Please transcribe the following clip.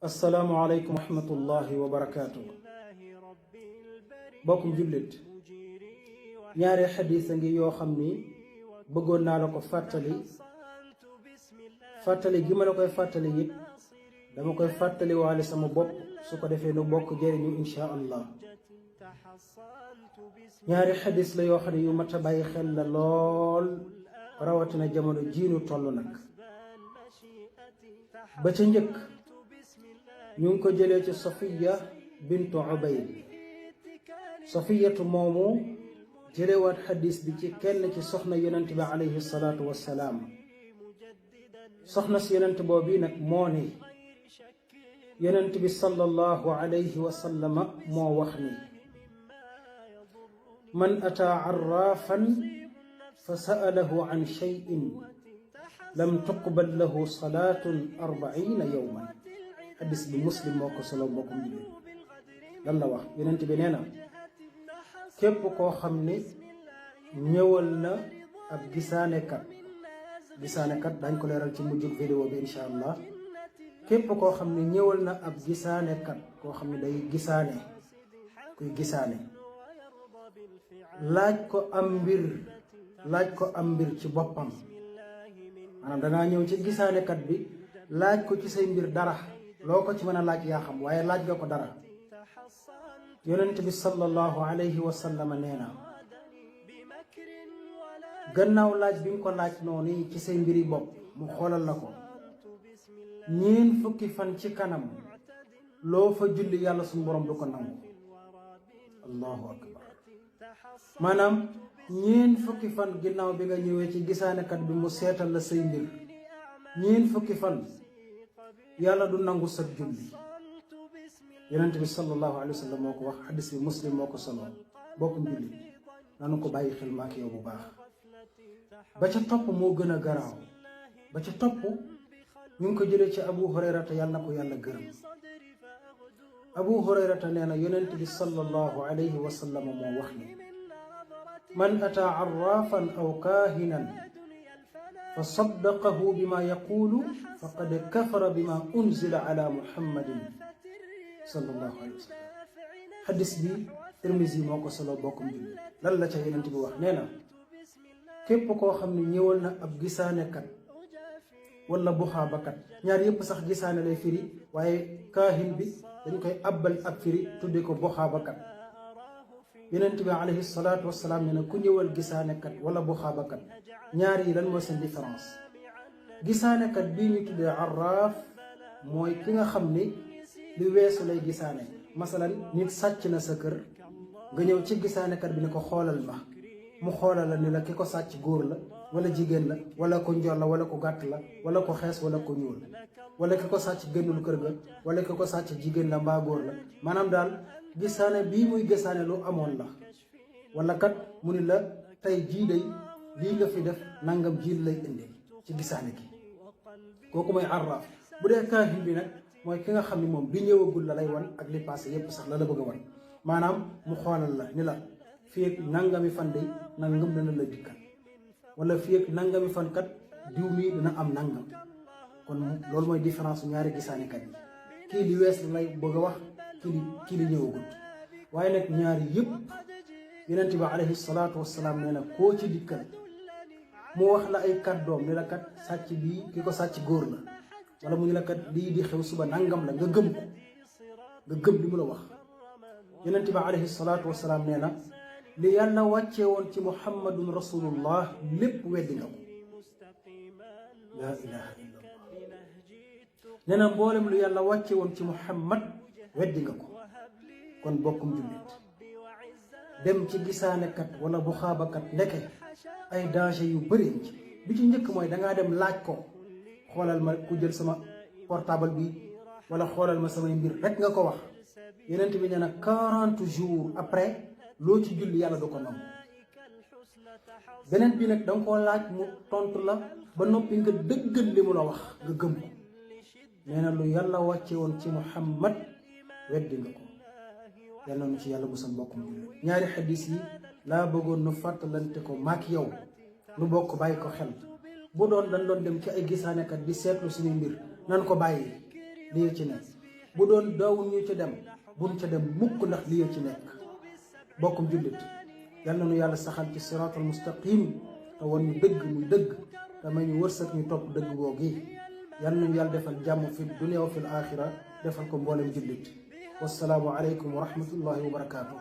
السلام عليكم ورحمة الله وبركاته. بكم جلد ñaari xadis a ngi yoo xam ni bëggoon naa la ko fàttali gi ma la koy fàttali it dama koy fàttali waale sama bopp su ko defee nu bokk jëriñu insha allah. ñaari xadis la yoo xam ne yu mat a bàyyi xel la lool rawatina jamono jiinu toll nag. ba ca njëkk ñu ngi ko jëlee ci Safiya bintu Ubayd. Safiyatu moomu jëlewaat xadis bi ci kenn ci soxna yonent bi alayhi salaatu wassalaam. soxna si yonent boobu nag moo ne yonent bi sallallahu alayhi wa sallama moo wax ni man ataa arraafan fa sa'alahu an shay'in lam tuqbal lahu salaatun 40 yawman. xadis bi Muslim moo ko solo mbokkum jigéen. lan la wax yonent bi nee na képp koo xam ne ñëwal na ab gisaanekat dañ ko leeral ci mujjug vidéo bi insha allah. képp koo xam ne ñëwal na ab gisaanekat koo xam ne day kuy gisaane laaj ko am mbir ci boppam. maanaam dangaa ñëw ci gisaanekat bi laaj ko ci say mbir dara loo ko ci mën a laaj yaa xam waaye laaj nga ko dara. yonent bi sallallahu alayhi wa sallam nee na gannaaw laaj bi nga ko laaj noonu ci say mbiri bopp mu xoolal la ko ñeen fukki fan ci kanam loo fa julli yàlla suñu borom du ko nangu. allahu akbar. maanaam ñeen fukki fan ginnaaw bi nga ñëwee ci gisaanekat bi mu seetal la say mbir ñeen fukki fan yàlla du nangu sa julli. yonent bi sallallahu alayhi wa sallam moo ko wax. xadis bi Muslim moo ko solo. bokkum julli nanu ko bàyyi xel maak yow bu baax. ba ca topp moo gën a garaaw. ba ca topp ñu ngi ko jëlee ci Abu Hurayrata yàlla na ko yàlla gërëm. Abu Hurayrata nee na yonent bi sallallahu alayhi wa sallam moo wax ni man ataa arraafan aw kaahinan fa saddaqahu bima yaqulu faqad kafara bima unzila ala muhammadin sallallahu alayhi wa sallam. xadis bi Tirmisi moo ko solo bokkum julli. lan la ca yonent bi wax nee na képp koo xam ne ñëwal na ab gisaanekat wala buxaabakat ñaar yëpp sax gisaane lay firi waaye kaahin bi dañ koy abbal ak firi tudde ko buxaabakat. yonent bi alayhi salaatu wassalaam nee na ku ñëwal gisaanekat wala buxaabakat ñaar yi lan mooy seen différence. gisaanekat bii ñu tuddee arraaf mooy ki nga xam ni li weesu lay gisaane. masalan nit sàcc na sa kër nga ñëw ci gisaanekat bi ne ko xoolal ma mu xoolal la ni la ki ko sàcc góor la wala jigéen la wala ko njool la wala ko gàtt la wala ko xees wala ko ñuul wala ki ko sàcc génnul kër ga wala ki ko sàcc jigéen la mbaa góor la. maanaam daal gisaane bii muy gisaane lu amoon la. wala kat mu ni la tey jii day lii nga fi def nangam jiil lay indi ci gisaane gi. kooku mooy arraaf. bu dee kaahin bi nag mooy ki nga xam ne moom bi ñëwagul la lay wan ak li passé yépp sax la bëgg a wan. maanaam mu xoolal la ni la fii ak nangami fan day nangam dana la dikkal wala fii ak nangami fan kat diw mii dina am nangam. kon loolu mooy différence ñaari gisaanekat yi. kii li wees lay bëgg a wax kii li ñëwagul. waaye nag ñaari yëpp yonent bi alayhi salaatu wassalaam nee na koo ci dikkal mu wax la ay kàddoom ni la kat sàcc bii ki ko sàcc góor la wala mu ñu la kat lii di xew suba nangam la nga gëm ko nga gëm li mu la wax. yonent bi alayhi salaatu wassalaam nee na li yàlla wàccee woon ci muhammadun rasulullah lépp weddi nga ko. laa ilaha illa allah. nee na mboolem lu yàlla wàccee woon ci muhammad weddi nga ko. kon bokkum jullit dem ci gisaanekat wala bu xaabakat ndeke ay danger yu bëri ci. bi ci njëkk mooy dangaa dem laaj ko xoolal ma ku jël sama portable bi wala xoolal ma samay mbir rek nga ko wax. yonent bi nee na 40 jours après loo ci julli yàlla du ko nangu. beneen bi nag danga koo laaj mu tontu la ba noppi nga dëggal li mu la wax nga gëm ko. nee na lu yàlla wàcce woon ci muhammad weddi nga ko. yàlla na ci yàlla bu sa mbokkum julli. ñaari xadis yi laa bëggoon nu fàttalante ko maak yow nu bokk bàyyi ko xel. bu doon dañ doon dem ci ay gisaanekat di seetlu suñu mbir nan ko bàyyi lii ci ne bu doon daawul ñu ca dem buñ ca dem mukk ndax lii ci nekk bokkum jullit yal na nu yàlla saxal ci siraatal mustaqim te wan ñu dëgg muy dëgg te may ñu wërsëg ñu topp dëgg googi yal nañu yàlla defal jàmm fi dunya wa fil axira defal ko mboolem jullit wassalaamu aleykum wa rahmatullahi wa barakaatu.